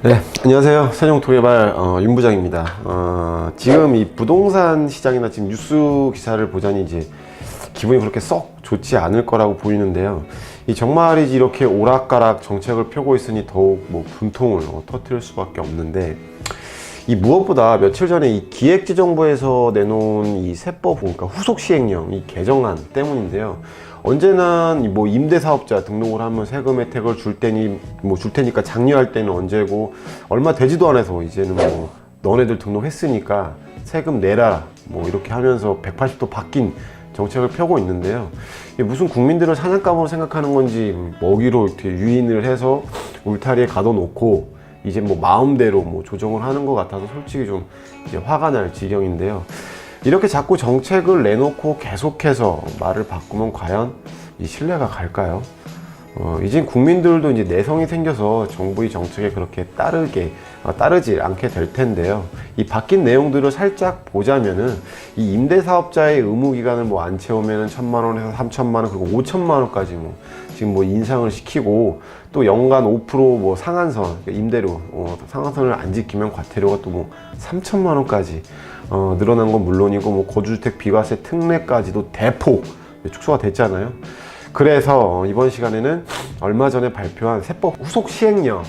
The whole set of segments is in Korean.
네, 안녕하세요. 세종토개발 윤 부장입니다. 지금 이 부동산 시장이나 지금 뉴스 기사를 보자니 이제 기분이 그렇게 썩 좋지 않을 거라고 보이는데요. 이 정말이지 이렇게 오락가락 정책을 펴고 있으니 더욱 분통을 터뜨릴 수밖에 없는데, 이 무엇보다 며칠 전에 이 기획재정부에서 내놓은 이 세법, 그러니까 후속 시행령 이 개정안 때문인데요. 언제는 임대사업자 등록을 하면 세금 혜택을 줄 테니까 장려할 때는 언제고, 얼마 되지도 않아서 이제는 너네들 등록했으니까 세금 내라 이렇게 하면서 180도 바뀐 정책을 펴고 있는데요. 이게 무슨 국민들을 사냥감으로 생각하는 건지 먹이로 이렇게 유인을 해서 울타리에 가둬놓고 이제 마음대로 조정을 하는 것 같아서 솔직히 좀 이제 화가 날 지경인데요. 이렇게 자꾸 정책을 내놓고 계속해서 말을 바꾸면 과연 이 신뢰가 갈까요? 이젠 국민들도 이제 내성이 생겨서 정부의 정책에 그렇게 따르지 않게 될 텐데요. 이 바뀐 내용들을 살짝 보자면은, 이 임대사업자의 의무기간을 안 채우면은 1,000만 원에서 3,000만 원, 그리고 5,000만 원까지 지금 인상을 시키고, 또 연간 5% 상한선, 그러니까 임대료 상한선을 안 지키면 과태료가 또 3,000만 원까지 늘어난 건 물론이고, 거주주택 비과세 특례까지도 대폭 축소가 됐잖아요. 그래서 이번 시간에는 얼마 전에 발표한 세법 후속 시행령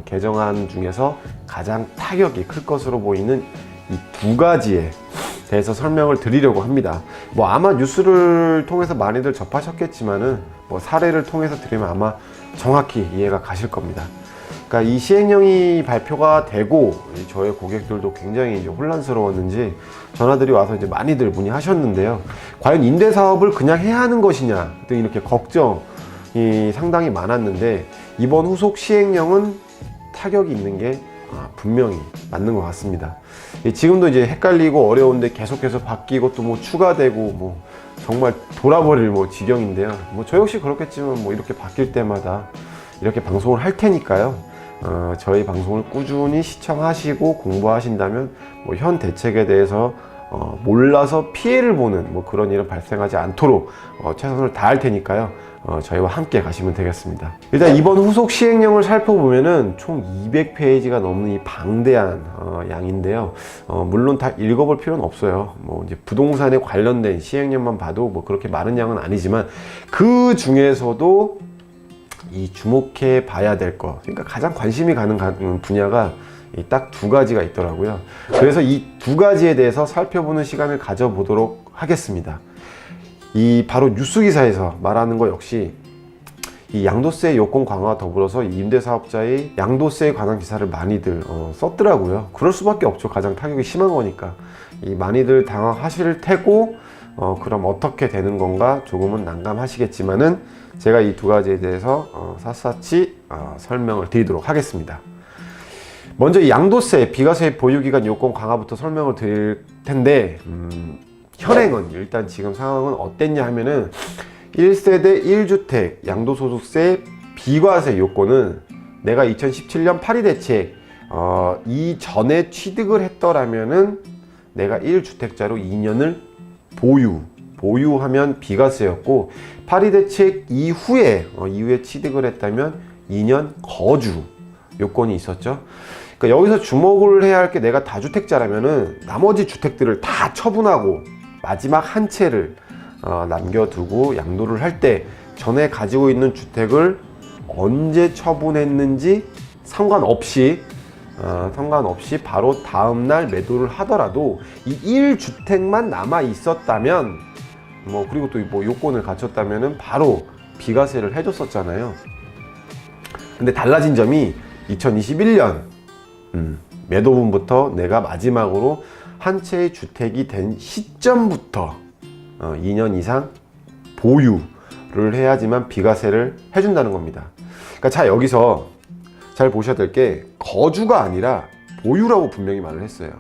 개정안 중에서 가장 타격이 클 것으로 보이는 이 두 가지에 대해서 설명을 드리려고 합니다. 아마 뉴스를 통해서 많이들 접하셨겠지만은 사례를 통해서 드리면 아마 정확히 이해가 가실 겁니다. 그러니까 이 시행령이 발표가 되고 저의 고객들도 굉장히 이제 혼란스러웠는지 전화들이 와서 이제 많이들 문의하셨는데요. 과연 임대사업을 그냥 해야 하는 것이냐 등 이렇게 걱정이 상당히 많았는데, 이번 후속 시행령은 타격이 있는 게 분명히 맞는 것 같습니다. 지금도 이제 헷갈리고 어려운데 계속해서 바뀌고 또 추가되고 정말 돌아버릴 지경인데요. 저 역시 그렇겠지만 이렇게 바뀔 때마다 이렇게 방송을 할 테니까요. 저희 방송을 꾸준히 시청하시고 공부하신다면 현 대책에 대해서 몰라서 피해를 보는 그런 일은 발생하지 않도록 최선을 다할 테니까요. 저희와 함께 가시면 되겠습니다. 일단 이번 후속 시행령을 살펴보면은 총 200페이지가 넘는 이 방대한 양인데요. 물론 다 읽어볼 필요는 없어요. 이제 부동산에 관련된 시행령만 봐도 그렇게 많은 양은 아니지만, 그 중에서도 이 주목해 봐야 될 것, 그러니까 가장 관심이 가는 분야가 딱 두 가지가 있더라고요. 그래서 이 두 가지에 대해서 살펴보는 시간을 가져보도록 하겠습니다. 이 바로 뉴스 기사에서 말하는 것 역시 이 양도세 요건 강화와 더불어서 이 임대사업자의 양도세에 관한 기사를 많이들 썼더라고요. 그럴 수밖에 없죠. 가장 타격이 심한 거니까. 많이들 당황하실 테고, 그럼 어떻게 되는 건가 조금은 난감하시겠지만은 제가 이 두 가지에 대해서 샅샅이 설명을 드리도록 하겠습니다. 먼저 이 양도세, 비과세 보유기간 요건 강화부터 설명을 드릴 텐데, 현행은 일단 지금 상황은 어땠냐 하면은 1세대 1주택 양도소득세 비과세 요건은 내가 2017년 파리 대책 이전에 취득을 했더라면은 내가 1주택자로 2년을 보유하면 비과세였고, 파리 대책 이후에 취득을 했다면 2년 거주 요건이 있었죠. 그러니까 여기서 주목을 해야 할 게, 내가 다주택자라면은 나머지 주택들을 다 처분하고 마지막 한 채를 남겨두고 양도를 할 때 전에 가지고 있는 주택을 언제 처분했는지 상관없이 바로 다음날 매도를 하더라도 이 1주택만 남아 있었다면, 그리고 또 요건을 갖췄다면은 바로 비과세를 해줬었잖아요. 근데 달라진 점이 2021년 매도분부터 내가 마지막으로 한 채의 주택이 된 시점부터 2년 이상 보유를 해야지만 비과세를 해준다는 겁니다. 그러니까 자, 여기서 잘 보셔야 될 게 거주가 아니라 보유라고 분명히 말을 했어요.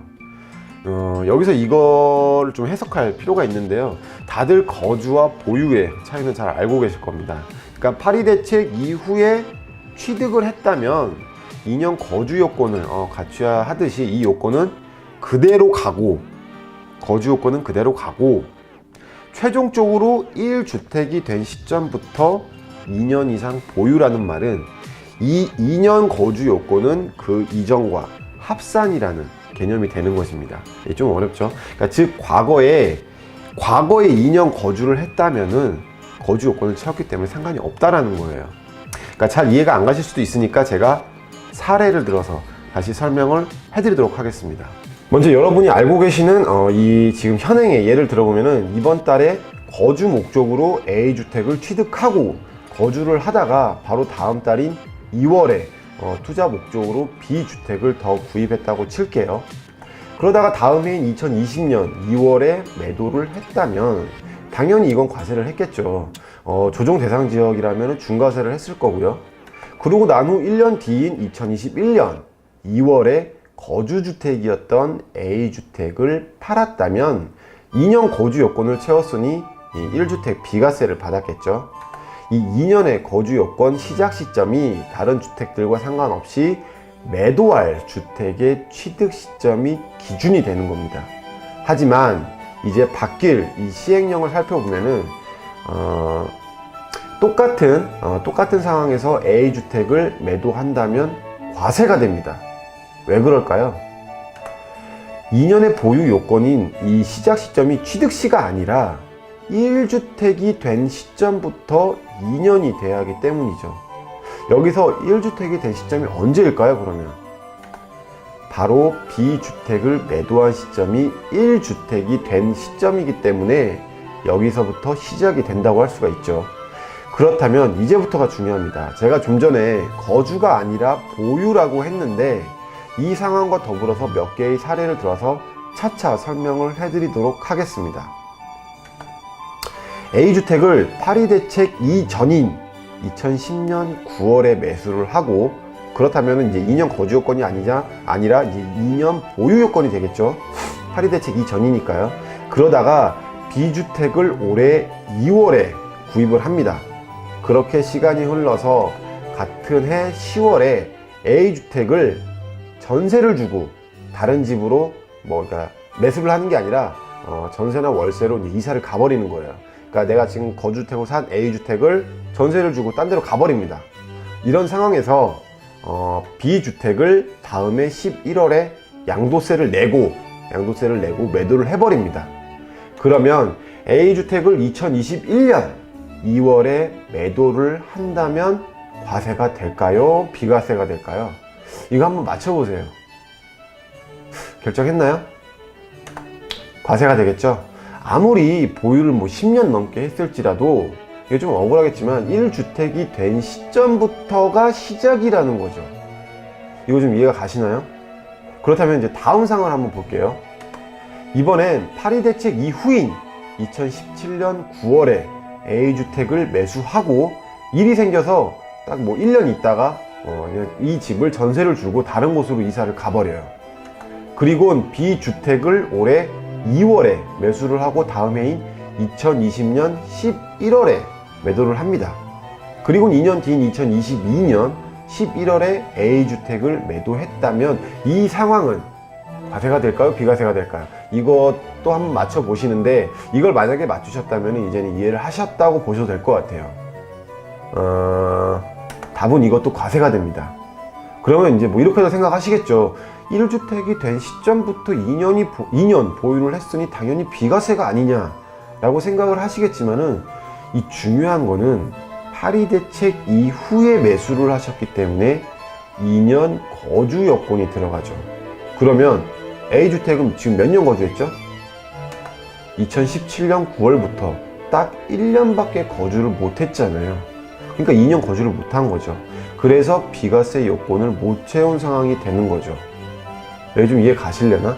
여기서 이걸 좀 해석할 필요가 있는데요. 다들 거주와 보유의 차이는 잘 알고 계실 겁니다. 그러니까 파리 대책 이후에 취득을 했다면 2년 거주 요건을 갖춰야 하듯이, 이 요건은 그대로 가고, 거주 요건은 그대로 가고, 최종적으로 1주택이 된 시점부터 2년 이상 보유라는 말은 이 2년 거주 요건은 그 이전과 합산이라는 개념이 되는 것입니다. 이게 좀 어렵죠. 그러니까 즉 과거에 2년 거주를 했다면은 거주 요건을 채웠기 때문에 상관이 없다라는 거예요. 그러니까 잘 이해가 안 가실 수도 있으니까 제가 사례를 들어서 다시 설명을 해드리도록 하겠습니다. 먼저 여러분이 알고 계시는 이 지금 현행의 예를 들어보면은 이번 달에 거주 목적으로 A주택을 취득하고 거주를 하다가 바로 다음 달인 2월에 투자 목적으로 B주택을 더 구입했다고 칠게요. 그러다가 다음 해인 2020년 2월에 매도를 했다면 당연히 이건 과세를 했겠죠. 조정 대상 지역이라면 중과세를 했을 거고요. 그러고 난 후 1년 뒤인 2021년 2월에 거주주택이었던 A주택을 팔았다면 2년 거주 요건을 채웠으니 1주택 비과세를 받았겠죠. 이 2년의 거주 요건 시작 시점이 다른 주택들과 상관없이 매도할 주택의 취득 시점이 기준이 되는 겁니다. 하지만 이제 바뀔 이 시행령을 살펴보면은 똑같은 상황에서 A주택을 매도한다면 과세가 됩니다. 왜 그럴까요? 2년의 보유 요건인 이 시작 시점이 취득시가 아니라 1주택이 된 시점부터 2년이 돼야 하기 때문이죠. 여기서 1주택이 된 시점이 언제일까요, 그러면? 바로 B주택을 매도한 시점이 1주택이 된 시점이기 때문에 여기서부터 시작이 된다고 할 수가 있죠. 그렇다면 이제부터가 중요합니다. 제가 좀 전에 거주가 아니라 보유라고 했는데 이 상황과 더불어서 몇 개의 사례를 들어서 차차 설명을 해드리도록 하겠습니다. A주택을 파리대책 이전인 2010년 9월에 매수를 하고 그렇다면 이제 2년 거주 요건이 아니라 이제 2년 보유 요건이 되겠죠. 파리대책 이전이니까요. 그러다가 B주택을 올해 2월에 구입을 합니다. 그렇게 시간이 흘러서 같은 해 10월에 A주택을 전세를 주고 다른 집으로 그러니까 매수를 하는 게 아니라 전세나 월세로 이제 이사를 가버리는 거예요. 그러니까 내가 지금 거주주택으로 산 A주택을 전세를 주고 딴 데로 가버립니다. 이런 상황에서 B주택을 다음해 11월에 양도세를 내고 매도를 해버립니다. 그러면 A주택을 2021년 2월에 매도를 한다면 과세가 될까요? 비과세가 될까요? 이거 한번 맞춰보세요. 결정했나요? 과세가 되겠죠? 아무리 보유를 10년 넘게 했을지라도 이게 좀 억울하겠지만 1주택이 된 시점부터가 시작이라는 거죠. 이거 좀 이해가 가시나요? 그렇다면 이제 다음 상황을 한번 볼게요. 이번엔 파리대책 이후인 2017년 9월에 A주택을 매수하고 일이 생겨서 딱 1년 있다가 그냥 이 집을 전세를 주고 다른 곳으로 이사를 가버려요. 그리고 B주택을 올해 2월에 매수를 하고 다음 해인 2020년 11월에 매도를 합니다. 그리고 2년 뒤인 2022년 11월에 A주택을 매도했다면 이 상황은 과세가 될까요? 비과세가 될까요? 이것도 한번 맞춰보시는데 이걸 만약에 맞추셨다면 이제는 이해를 하셨다고 보셔도 될 것 같아요. 답은 이것도 과세가 됩니다. 그러면 이제 이렇게도 생각하시겠죠. 1주택이 된 시점부터 2년 보유를 했으니 당연히 비과세가 아니냐 라고 생각을 하시겠지만은 이 중요한 거는 파리대책 이후에 매수를 하셨기 때문에 2년 거주 여건이 들어가죠. 그러면 A주택은 지금 몇 년 거주했죠? 2017년 9월부터 딱 1년밖에 거주를 못했잖아요. 그러니까 2년 거주를 못한 거죠. 그래서 비과세 요건을 못 채운 상황이 되는 거죠. 여기 좀 이해 가시려나?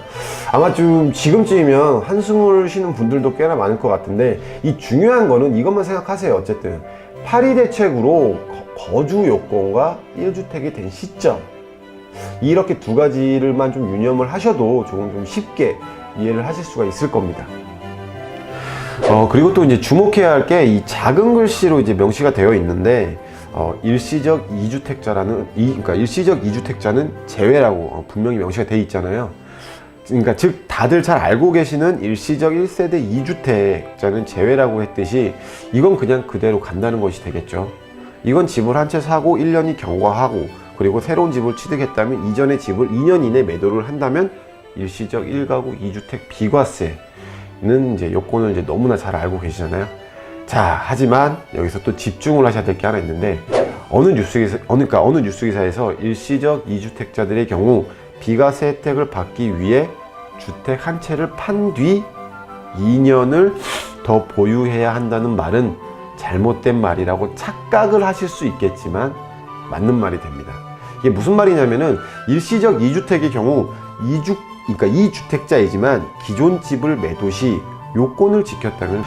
아마 좀 지금쯤이면 한숨을 쉬는 분들도 꽤나 많을 것 같은데 이 중요한 거는 이것만 생각하세요. 어쨌든 파리대책으로 거주 요건과 1주택이 된 시점 이렇게 두 가지를만 좀 유념을 하셔도 조금 좀 쉽게 이해를 하실 수가 있을 겁니다. 그리고 또 이제 주목해야 할 게 이 작은 글씨로 이제 명시가 되어 있는데 일시적 2주택자라는 그러니까 일시적 2주택자는 제외라고 분명히 명시가 되어 있잖아요. 그러니까 즉 다들 잘 알고 계시는 일시적 1세대 2주택자는 제외라고 했듯이 이건 그냥 그대로 간다는 것이 되겠죠. 이건 집을 한 채 사고 1년이 경과하고 그리고 새로운 집을 취득했다면 이전의 집을 2년 이내 매도를 한다면 일시적 1가구 2주택 비과세는 이제 요건을 이제 너무나 잘 알고 계시잖아요. 자, 하지만 여기서 또 집중을 하셔야 될 게 하나 있는데 어느 뉴스 기사에서 일시적 2주택자들의 경우 비과세 혜택을 받기 위해 주택 한 채를 판 뒤 2년을 더 보유해야 한다는 말은 잘못된 말이라고 착각을 하실 수 있겠지만 맞는 말이 됩니다. 이게 무슨 말이냐면은 일시적 2주택의 경우 2주택자이지만 기존 집을 매도 시 요건을 지켰다면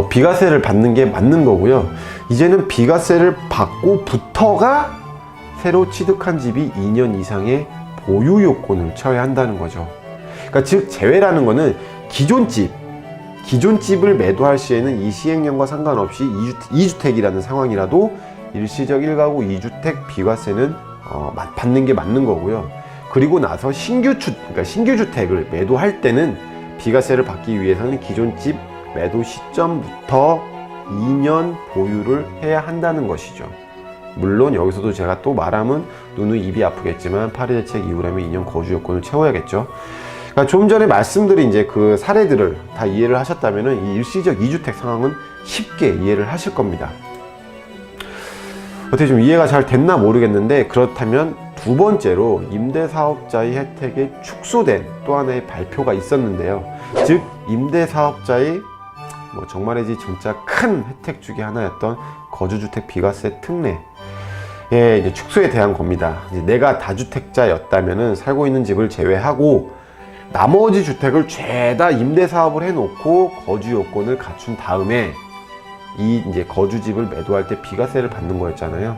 비과세를 받는 게 맞는 거고요. 이제는 비과세를 받고부터가 새로 취득한 집이 2년 이상의 보유 요건을 쳐야 한다는 거죠. 그러니까 즉 제외라는 거는 기존 집을 매도할 시에는 이 시행령과 상관없이 2주택이라는 상황이라도 일시적 1가구 2주택 비과세는 받는 게 맞는 거고요. 그리고 나서 신규 주택을 매도할 때는 비과세를 받기 위해서는 기존 집 매도 시점부터 2년 보유를 해야 한다는 것이죠. 물론 여기서도 제가 또 말하면 누누이 입이 아프겠지만 파리 대책 이후라면 2년 거주 요건을 채워야겠죠. 그러니까 좀 전에 말씀드린 이제 그 사례들을 다 이해를 하셨다면 이 일시적 2주택 상황은 쉽게 이해를 하실 겁니다. 어떻게 좀 이해가 잘 됐나 모르겠는데, 그렇다면 두 번째로 임대사업자의 혜택에 축소된 또 하나의 발표가 있었는데요. 즉 임대사업자의 정말이지 진짜 큰 혜택 중에 하나였던 거주주택 비과세 특례 이제 축소에 대한 겁니다. 이제 내가 다주택자였다면은 살고 있는 집을 제외하고 나머지 주택을 죄다 임대사업을 해놓고 거주 요건을 갖춘 다음에 이 이제 거주집을 매도할 때 비과세를 받는 거였잖아요.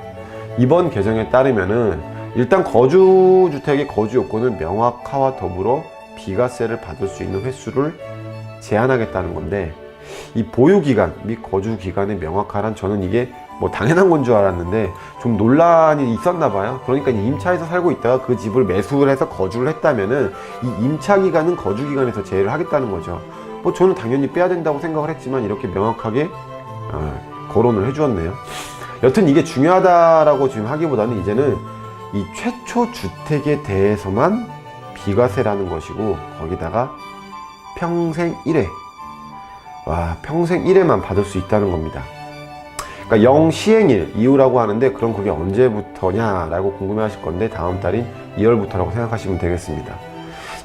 이번 개정에 따르면은 일단 거주주택의 거주 요건을 명확화와 더불어 비과세를 받을 수 있는 횟수를 제한하겠다는 건데, 이 보유기간 및 거주기간의 명확화란 저는 이게 당연한 건 줄 알았는데 좀 논란이 있었나 봐요. 그러니까 임차에서 살고 있다가 그 집을 매수를 해서 거주를 했다면은 이 임차기간은 거주기간에서 제외를 하겠다는 거죠. 저는 당연히 빼야 된다고 생각을 했지만 이렇게 명확하게 거론을 해주었네요. 여튼 이게 중요하다라고 지금 하기보다는 이제는 이 최초 주택에 대해서만 비과세라는 것이고, 거기다가 평생 1회 평생 1회만 받을 수 있다는 겁니다. 그러니까 영시행일 이후라고 하는데, 그럼 그게 언제부터냐 라고 궁금해 하실 건데, 다음 달인 2월부터라고 생각하시면 되겠습니다.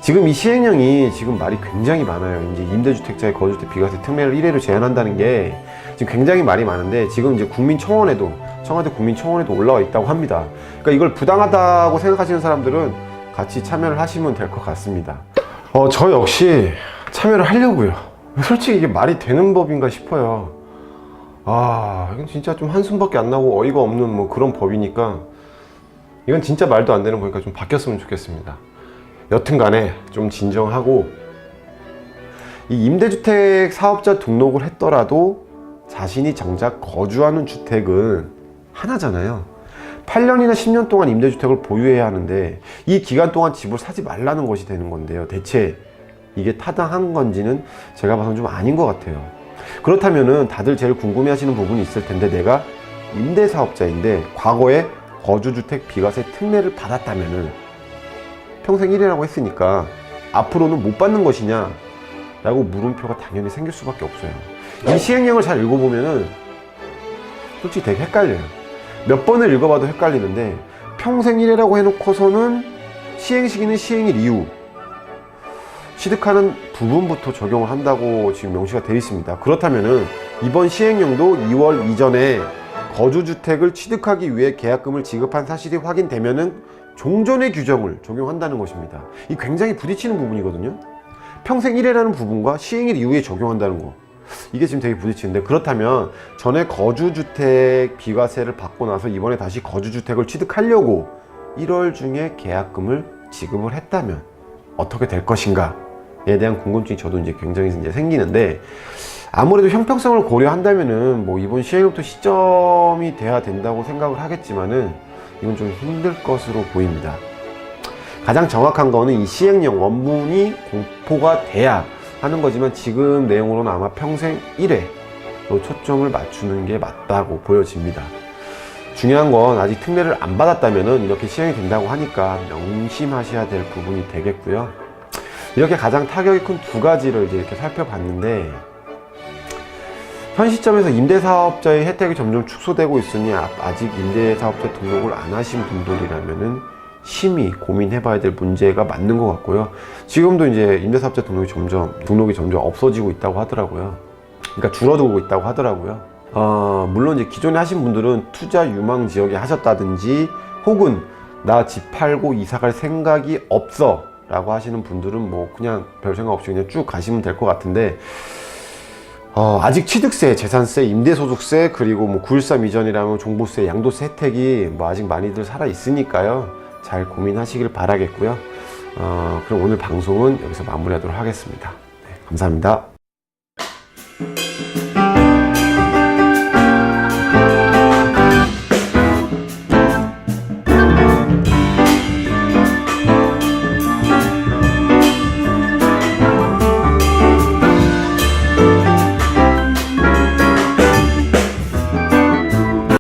지금 이 시행령이 지금 말이 굉장히 많아요. 이제 임대주택자의 거주주택 비과세 특례를 1회로 제한한다는 게 지금 굉장히 말이 많은데, 지금 이제 청와대 국민청원에도 올라와 있다고 합니다. 그러니까 이걸 부당하다고 생각하시는 사람들은 같이 참여를 하시면 될 것 같습니다. 저 역시 참여를 하려고요. 솔직히 이게 말이 되는 법인가 싶어요. 이건 진짜 좀 한숨밖에 안 나고 어이가 없는 그런 법이니까 이건 진짜 말도 안 되는 거니까 좀 바뀌었으면 좋겠습니다. 여튼 간에 좀 진정하고, 이 임대주택 사업자 등록을 했더라도 자신이 정작 거주하는 주택은 하나잖아요. 8년이나 10년 동안 임대주택을 보유해야 하는데 이 기간 동안 집을 사지 말라는 것이 되는 건데요. 대체 이게 타당한 건지는 제가 봐서는 좀 아닌 것 같아요. 그렇다면은 다들 제일 궁금해 하시는 부분이 있을 텐데, 내가 임대사업자인데 과거에 거주주택 비과세 특례를 받았다면은 평생 1회라고 했으니까 앞으로는 못 받는 것이냐 라고 물음표가 당연히 생길 수밖에 없어요. 이 시행령을 잘 읽어보면은 솔직히 되게 헷갈려요. 몇 번을 읽어봐도 헷갈리는데, 평생 1회라고 해놓고서는 시행시기는 시행일 이후 취득하는 부분부터 적용을 한다고 지금 명시가 되어 있습니다. 그렇다면은 이번 시행령도 2월 이전에 거주주택을 취득하기 위해 계약금을 지급한 사실이 확인되면은 종전의 규정을 적용한다는 것입니다. 이 굉장히 부딪히는 부분이거든요. 평생 1회라는 부분과 시행일 이후에 적용한다는 거, 이게 지금 되게 부딪히는데, 그렇다면 전에 거주주택 비과세를 받고 나서 이번에 다시 거주주택을 취득하려고 1월 중에 계약금을 지급을 했다면 어떻게 될 것인가에 대한 궁금증이 저도 이제 굉장히 생기는데, 아무래도 형평성을 고려한다면은 이번 시행부터 시점이 돼야 된다고 생각을 하겠지만은 이건 좀 힘들 것으로 보입니다. 가장 정확한 거는 이 시행령 원문이 공포가 돼야 하는 거지만, 지금 내용으로는 아마 평생 1회로 초점을 맞추는 게 맞다고 보여집니다. 중요한 건 아직 특례를 안 받았다면은 이렇게 시행이 된다고 하니까 명심하셔야 될 부분이 되겠고요. 이렇게 가장 타격이 큰 두 가지를 이제 이렇게 살펴봤는데, 현 시점에서 임대사업자의 혜택이 점점 축소되고 있으니 아직 임대사업자 등록을 안 하신 분들이라면은 심히 고민해봐야 될 문제가 맞는 것 같고요. 지금도 이제 임대사업자 등록이 점점 없어지고 있다고 하더라고요. 그러니까 줄어들고 있다고 하더라고요. 물론 이제 기존에 하신 분들은 투자 유망 지역에 하셨다든지, 혹은 나 집 팔고 이사 갈 생각이 없어 라고 하시는 분들은 뭐 그냥 별 생각 없이 그냥 쭉 가시면 될 것 같은데, 아직 취득세, 재산세, 임대소득세, 그리고 뭐 9.13 이전이라면 종부세, 양도세 혜택이 뭐 아직 많이들 살아 있으니까요. 잘 고민하시길 바라겠고요. 그럼 오늘 방송은 여기서 마무리하도록 하겠습니다. 네, 감사합니다.